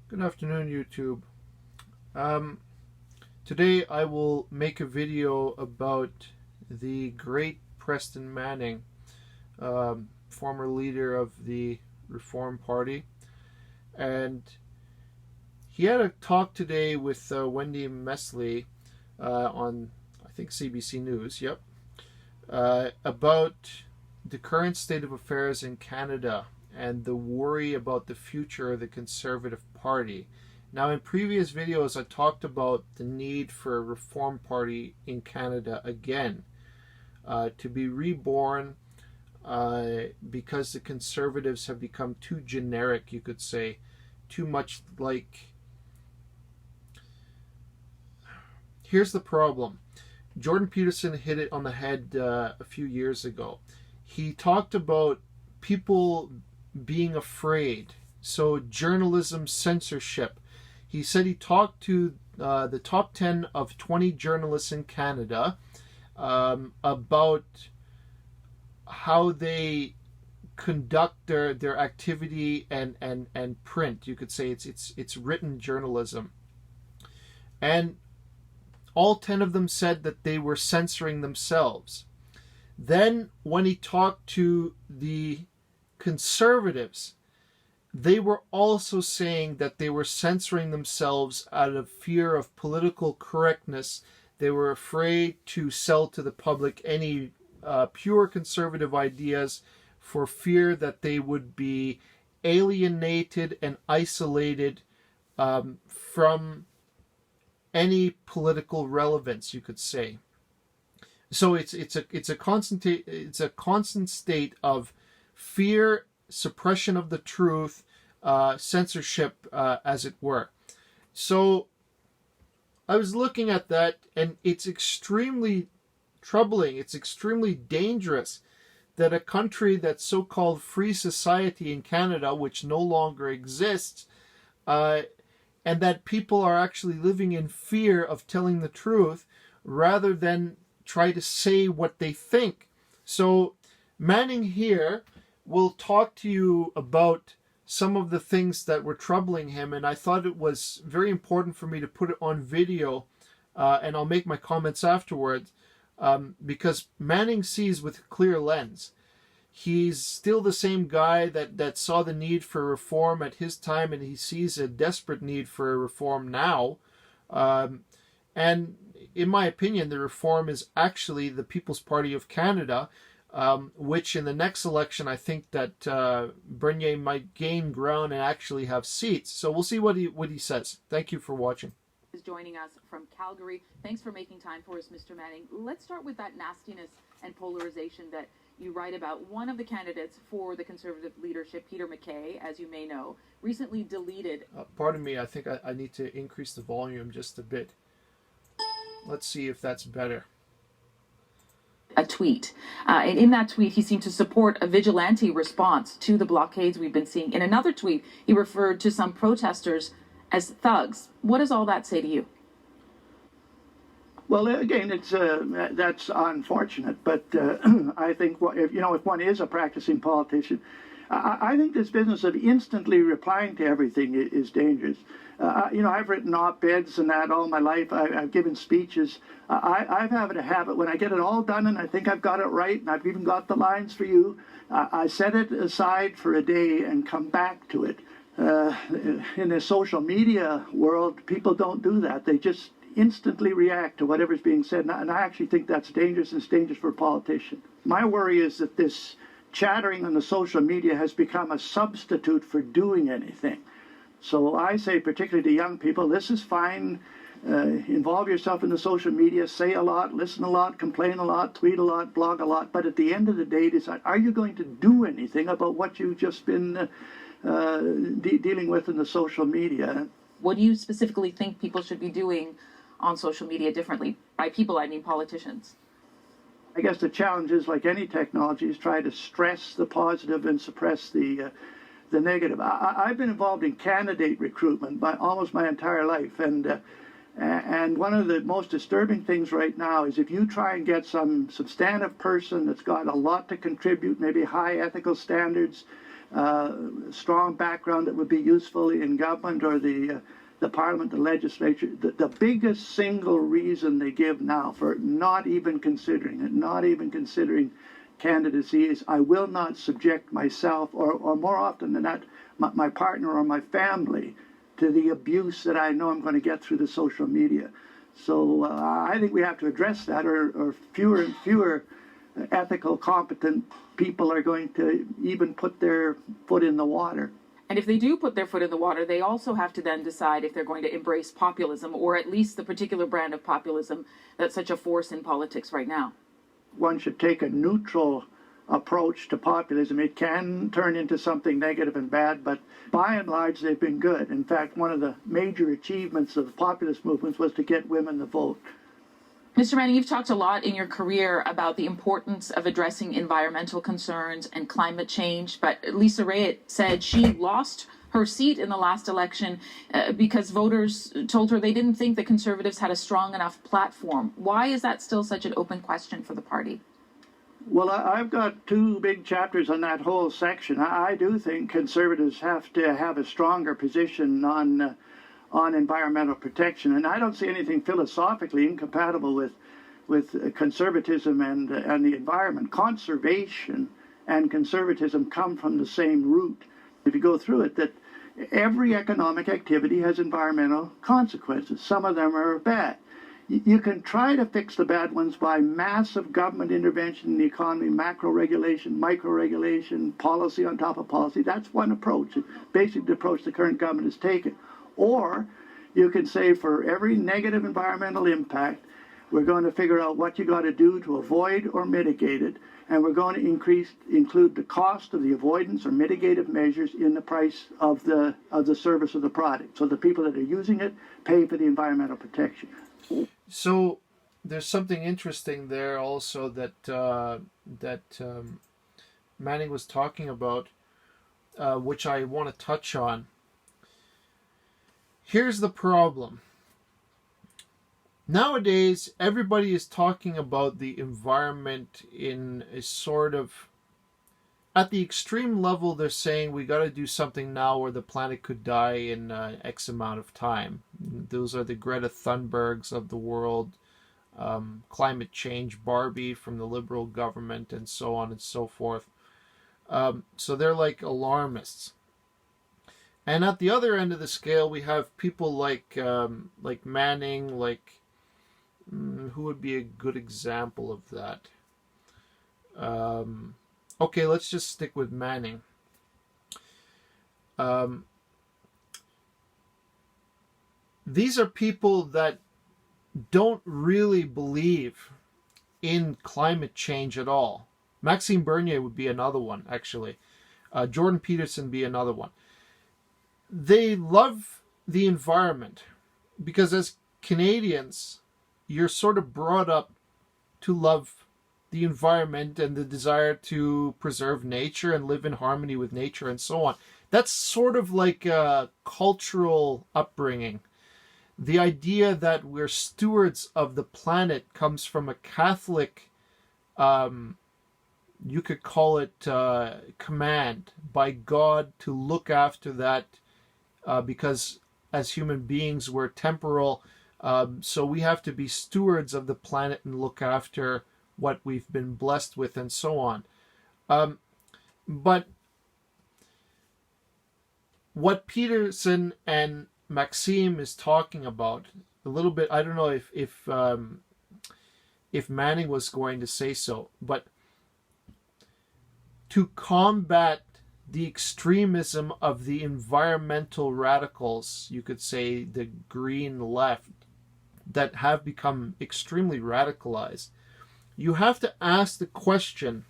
Good afternoon, YouTube. Today I will make a video about the great Preston Manning, former leader of the Reform Party. And he had a talk today with Wendy Mesley on, I think, CBC News, about the current state of affairs in Canada and the worry about the future of the Conservative Party. Now, in previous videos, I talked about the need for a Reform Party in Canada again, to be reborn, because the Conservatives have become too generic, you could say, too much like... Here's the problem. Jordan Peterson hit it on the head a few years ago. He talked about people being afraid. So journalism censorship. He said he talked to the top 10 of 20 journalists in Canada about how they conduct their activity and print. You could say it's written journalism. And all 10 of them said that they were censoring themselves. Then when he talked to the Conservatives, they were also saying that they were censoring themselves out of fear of political correctness. They were afraid to sell to the public any pure conservative ideas for fear that they would be alienated and isolated from any political relevance, you could say. So it's a constant state of fear, suppression of the truth, censorship, as it were. So I was looking at that, and it's extremely troubling. It's extremely dangerous that a country that's so-called free society in Canada, which no longer exists, and that people are actually living in fear of telling the truth rather than try to say what they think. So Manning here will talk to you about some of the things that were troubling him, and I thought it was very important for me to put it on video, and I'll make my comments afterwards, because Manning sees with a clear lens. He's still the same guy that saw the need for reform at his time, and he sees a desperate need for a reform now. And in my opinion, the reform is actually the People's Party of Canada, which in the next election, I think that Bernier might gain ground and actually have seats. So we'll see what he says. Thank you for watching. Is joining us from Calgary. Thanks for making time for us, Mr. Manning. Let's start with that nastiness and polarization that you write about. One of the candidates for the Conservative leadership, Peter MacKay, as you may know, recently deleted... pardon me, I think I need to increase the volume just a bit. Let's see if that's better. A tweet. And in that tweet, he seemed to support a vigilante response to the blockades we've been seeing. In another tweet, he referred to some protesters as thugs. What does all that say to you? Well, again, it's that's unfortunate. But I think if one is a practicing politician, I think this business of instantly replying to everything is dangerous. I've written op-eds and that all my life. I've given speeches. I've had a habit when I get it all done and I think I've got it right and I've even got the lines for you, I set it aside for a day and come back to it. In the social media world, people don't do that. They just instantly react to whatever's being said. And I actually think that's dangerous, and it's dangerous for a politician. My worry is that this chattering on the social media has become a substitute for doing anything. So I say, particularly to young people, this is fine. Involve yourself in the social media, say a lot, listen a lot, complain a lot, tweet a lot, blog a lot. But at the end of the day, decide, are you going to do anything about what you've just been dealing with in the social media? What do you specifically think people should be doing on social media differently? By people, I mean politicians. I guess the challenge is, like any technology, is try to stress the positive and suppress the negative. I've been involved in candidate recruitment almost my entire life, and one of the most disturbing things right now is if you try and get some substantive person that's got a lot to contribute, maybe high ethical standards, strong background that would be useful in government or the parliament, the legislature. The biggest single reason they give now for not even considering it, not even considering candidacy, is I will not subject myself, or more often than that, my partner or my family, to the abuse that I know I'm going to get through the social media. So I think we have to address that, or fewer and fewer ethical, competent people are going to even put their foot in the water. And if they do put their foot in the water, they also have to then decide if they're going to embrace populism, or at least the particular brand of populism that's such a force in politics right now. One should take a neutral approach to populism. It can turn into something negative and bad, but by and large, they've been good. In fact, one of the major achievements of the populist movements was to get women the vote. Mr. Manning, you've talked a lot in your career about the importance of addressing environmental concerns and climate change, but Lisa Raitt said she lost her seat in the last election because voters told her they didn't think the Conservatives had a strong enough platform. Why is that still such an open question for the party? Well, I've got two big chapters on that whole section. I do think Conservatives have to have a stronger position on environmental protection, and I don't see anything philosophically incompatible with conservatism and the environment. Conservation and conservatism come from the same root. If you go through it, that every economic activity has environmental consequences. Some of them are bad. You can try to fix the bad ones by massive government intervention in the economy, macro regulation, micro regulation, policy on top of policy. That's one approach, basically the approach the current government has taken. Or you can say for every negative environmental impact, we're going to figure out what you got to do to avoid or mitigate it, and we're going to include the cost of the avoidance or mitigative measures in the price of the service of the product. So the people that are using it pay for the environmental protection. So there's something interesting there also that Manning was talking about, which I want to touch on. Here's the problem. Nowadays, everybody is talking about the environment in a sort of, at the extreme level, they're saying we got to do something now or the planet could die in X amount of time. Those are the Greta Thunbergs of the world, climate change Barbie from the Liberal government, and so on and so forth. So they're like alarmists. And at the other end of the scale, we have people like Manning, who would be a good example of that? Okay, let's just stick with Manning. These are people that don't really believe in climate change at all. Maxime Bernier would be another one, actually. Jordan Peterson be another one. They love the environment because as Canadians, you're sort of brought up to love the environment and the desire to preserve nature and live in harmony with nature and so on. That's sort of like a cultural upbringing. The idea that we're stewards of the planet comes from a Catholic, you could call it command by God to look after that because as human beings we're temporal, so we have to be stewards of the planet and look after what we've been blessed with and so on. But what Peterson and Maxime is talking about a little bit, I don't know if Manning was going to say so, but to combat the extremism of the environmental radicals, you could say the green left, that have become extremely radicalized, you have to ask the question,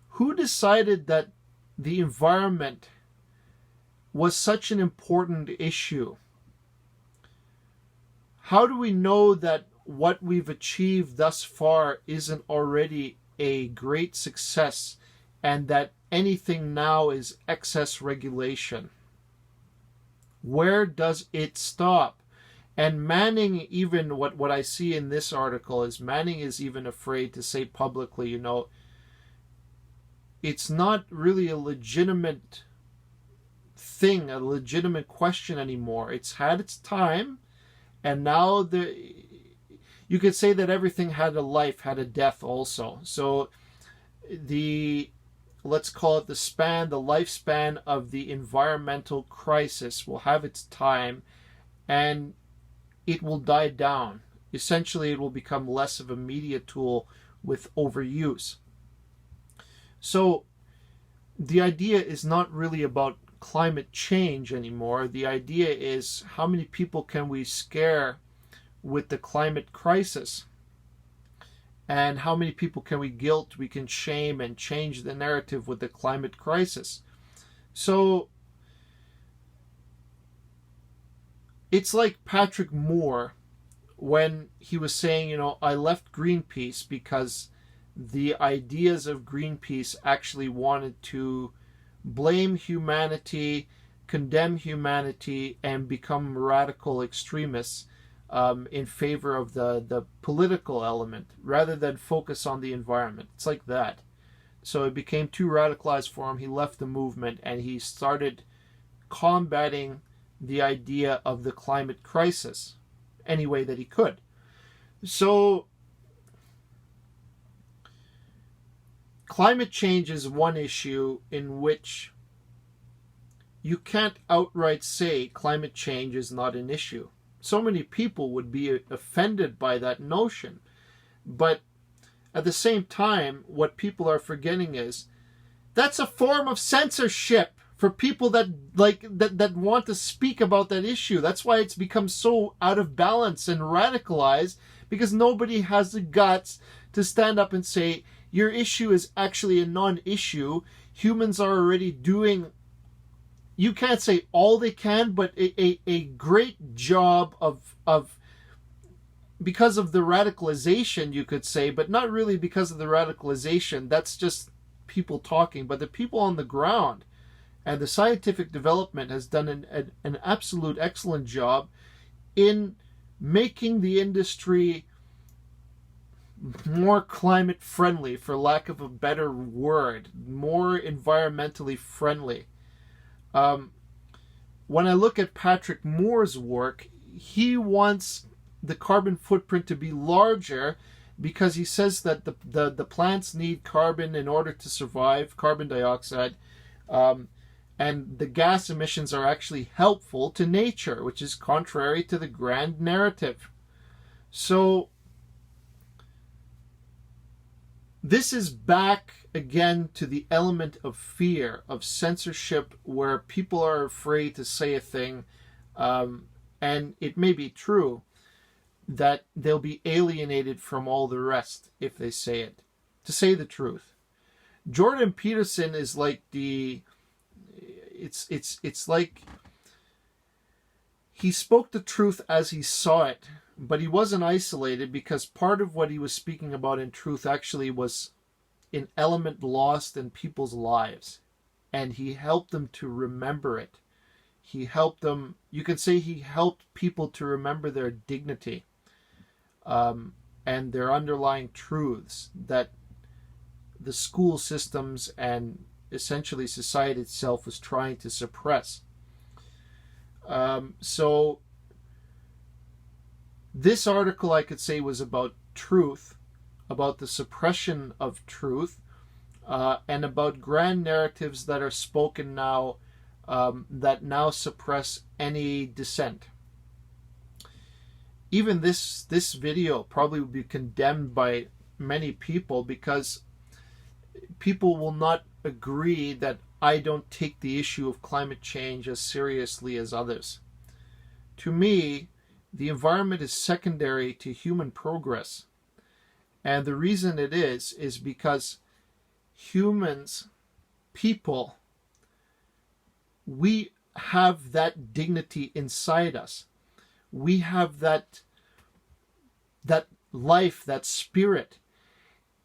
who decided that the environment was such an important issue? How do we know that what we've achieved thus far isn't already a great success and that anything now is excess regulation? Where does it stop? And Manning, even what I see in this article is Manning is even afraid to say publicly, it's not really a legitimate thing, a legitimate question anymore. It's had its time, and now you could say that everything had a life, had a death also. So let's call it the lifespan of the environmental crisis will have its time, and it will die down. Essentially, it will become less of a media tool with overuse. So the idea is not really about climate change anymore. The idea is, how many people can we scare with the climate crisis? And how many people can we guilt, we can shame, and change the narrative with the climate crisis? So it's like Patrick Moore when he was saying, I left Greenpeace because the ideas of Greenpeace actually wanted to blame humanity, condemn humanity, and become radical extremists in favor of the political element, rather than focus on the environment. It's like that. So it became too radicalized for him. He left the movement, and he started combating the idea of the climate crisis any way that he could. So climate change is one issue in which you can't outright say climate change is not an issue. So many people would be offended by that notion. But at the same time, what people are forgetting is that's a form of censorship for people that want to speak about that issue. That's why it's become so out of balance and radicalized, because nobody has the guts to stand up and say, your issue is actually a non-issue. Humans are already doing, you can't say all they can, but a great job of because of the radicalization, you could say, but not really because of the radicalization. That's just people talking. But the people on the ground and the scientific development has done an absolute excellent job in making the industry more climate friendly, for lack of a better word, more environmentally friendly. When I look at Patrick Moore's work, he wants the carbon footprint to be larger because he says that the plants need carbon in order to survive, carbon dioxide, and the gas emissions are actually helpful to nature, which is contrary to the grand narrative. So this is back again to the element of fear, of censorship, where people are afraid to say a thing, and it may be true that they'll be alienated from all the rest if they say it. To say the truth, Jordan Peterson is like it's like he spoke the truth as he saw it, but he wasn't isolated, because part of what he was speaking about in truth actually was an element lost in people's lives, and he helped them to remember it. He helped them, you could say he helped people to remember their dignity, and their underlying truths that the school systems and essentially society itself was trying to suppress. So this article, I could say, was about truth, about the suppression of truth, and about grand narratives that are spoken now, that now suppress any dissent. Even this video probably would be condemned by many people, because people will not agree that I don't take the issue of climate change as seriously as others. To me, the environment is secondary to human progress. And the reason it is because humans, people, we have that dignity inside us. We have that life, that spirit.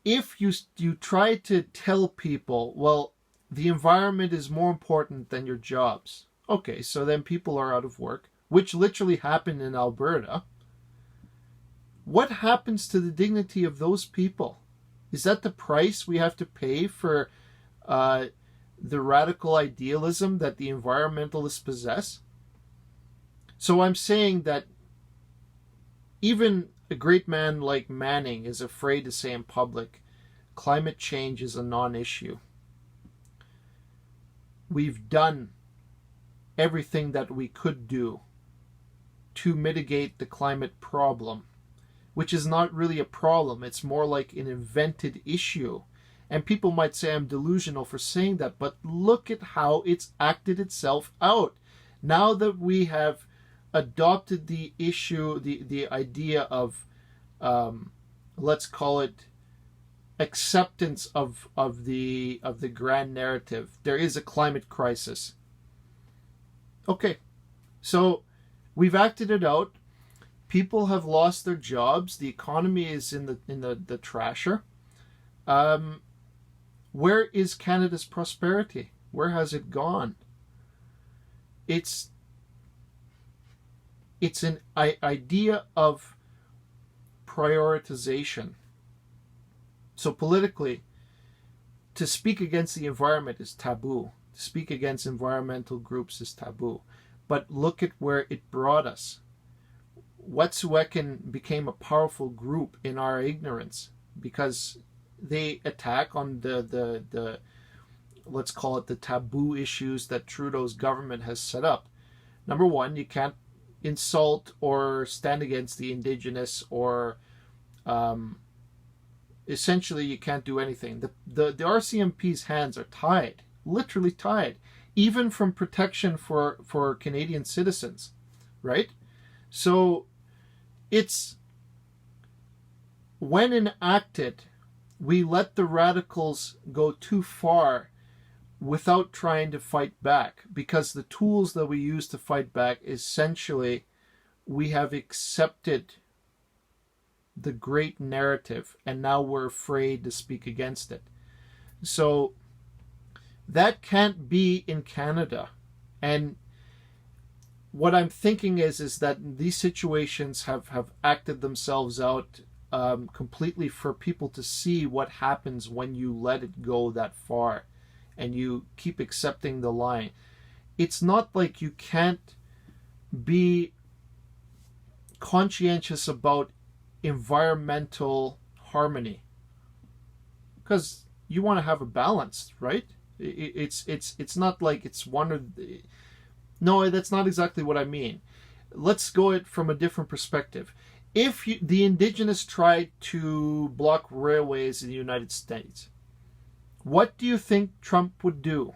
If you try to tell people, well, the environment is more important than your jobs. Okay, so then people are out of work, which literally happened in Alberta. What happens to the dignity of those people? Is that the price we have to pay for the radical idealism that the environmentalists possess. So I'm saying that even a great man like Manning is afraid to say in public, climate change is a non-issue. We've done everything that we could do to mitigate the climate problem, which is not really a problem. It's more like an invented issue. And people might say I'm delusional for saying that, but look at how it's acted itself out. Now that we have adopted the issue, the idea of, let's call it, acceptance of the grand narrative. There is a climate crisis. Okay, so we've acted it out. People have lost their jobs. The economy is in the trasher. Where is Canada's prosperity? Where has it gone? It's an idea of prioritization. So politically, to speak against the environment is taboo. To speak against environmental groups is taboo. But look at where it brought us. Wet'suwet'en became a powerful group in our ignorance because they attack on the let's call it the taboo issues that Trudeau's government has set up. Number one, you can't insult or stand against the Indigenous, or essentially you can't do anything. The RCMP's hands are tied, literally tied, even from protection for Canadian citizens, right? So it's, when enacted, we let the radicals go too far without trying to fight back, because the tools that we use to fight back, essentially, we have accepted the great narrative and now we're afraid to speak against it. So that can't be in Canada. And what I'm thinking is that these situations have acted themselves out completely for people to see what happens when you let it go that far and you keep accepting the line. It's not like you can't be conscientious about environmental harmony, because you want to have a balance, right? It's not like it's one or no, that's not exactly what I mean. Let's go it from a different perspective. If the Indigenous tried to block railways in the United States, what do you think Trump would do?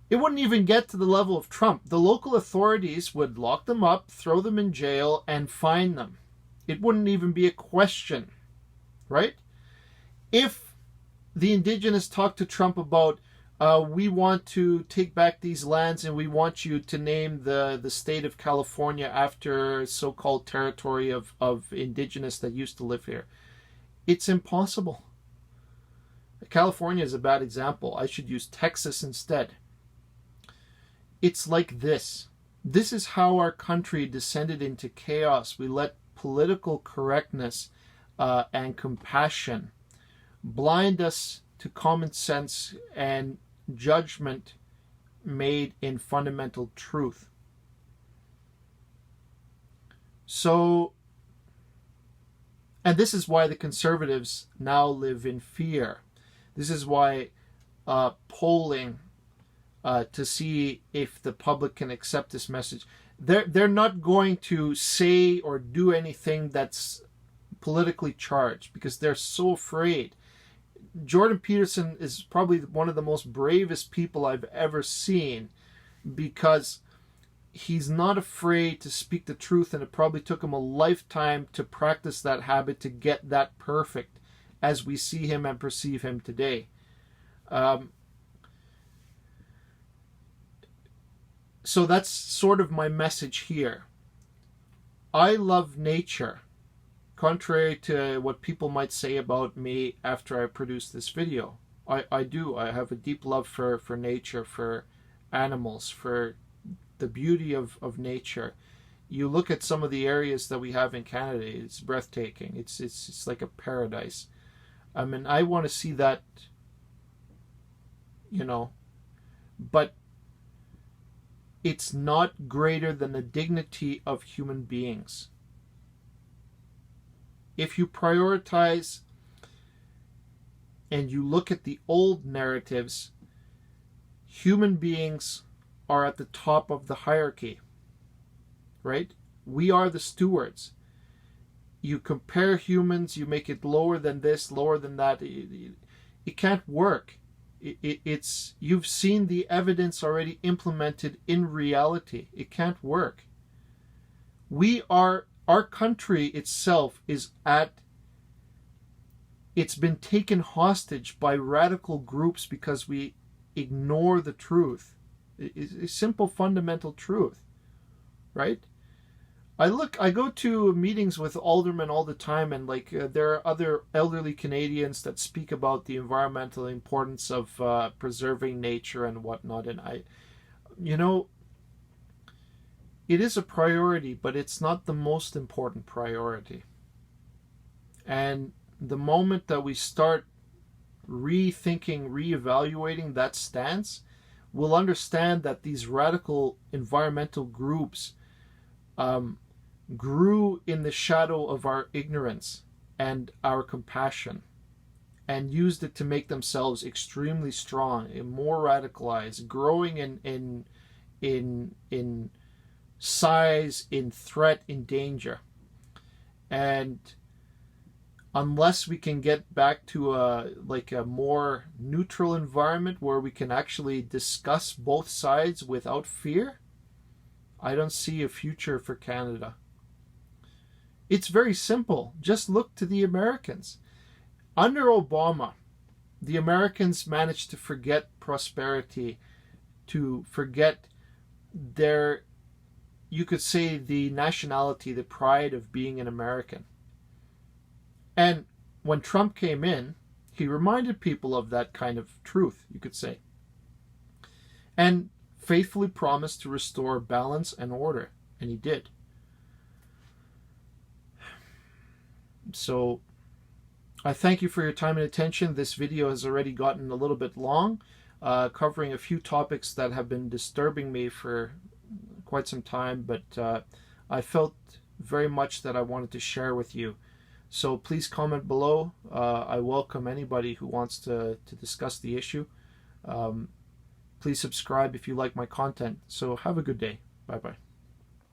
It wouldn't even get to the level of Trump. The local authorities would lock them up, throw them in jail, and fine them. It wouldn't even be a question, right? If the Indigenous talked to Trump about, we want to take back these lands and we want you to name the state of California after so-called territory of Indigenous that used to live here, it's impossible. California is a bad example. I should use Texas instead. It's like this. This is how our country descended into chaos. We let political correctness and compassion blind us to common sense and judgment made in fundamental truth. So, and this is why the Conservatives now live in fear. This is why polling to see if the public can accept this message. They're not going to say or do anything that's politically charged because they're so afraid. Jordan Peterson is probably one of the most bravest people I've ever seen, because he's not afraid to speak the truth, and it probably took him a lifetime to practice that habit to get that perfect as we see him and perceive him today. So that's sort of my message here. I love nature, contrary to what people might say about me after I produce this video. I do. I have a deep love for nature, for animals, for the beauty of nature. You look at some of the areas that we have in Canada, it's breathtaking. It's like a paradise. I mean, I want to see that you know, but it's not greater than the dignity of human beings. If you prioritize and you look at the old narratives, human beings are at the top of the hierarchy, right? We are the stewards. You compare humans, you make it lower than this, lower than that. It can't work. It's you've seen the evidence already implemented in reality. It can't work. Our country itself is it's been taken hostage by radical groups because we ignore the truth. It's a simple fundamental truth, right? I go to meetings with aldermen all the time, and there are other elderly Canadians that speak about the environmental importance of preserving nature and whatnot. And it is a priority, but it's not the most important priority. And the moment that we start rethinking, reevaluating that stance, we'll understand that these radical environmental groups grew in the shadow of our ignorance and our compassion, and used it to make themselves extremely strong and more radicalized, growing in size, in threat, in danger. And unless we can get back to a more neutral environment where we can actually discuss both sides without fear, I don't see a future for Canada. It's very simple. Just look to the Americans. Under Obama, the Americans managed to forget prosperity, to forget their, you could say, the nationality, the pride of being an American. And when Trump came in, he reminded people of that kind of truth, you could say, and faithfully promised to restore balance and order, and he did. So I thank you for your time and attention. This video has already gotten a little bit long, covering a few topics that have been disturbing me for quite some time, but I felt very much that I wanted to share with you. So please comment below. I welcome anybody who wants to discuss the issue. Please subscribe if you like my content. So have a good day. Bye-bye.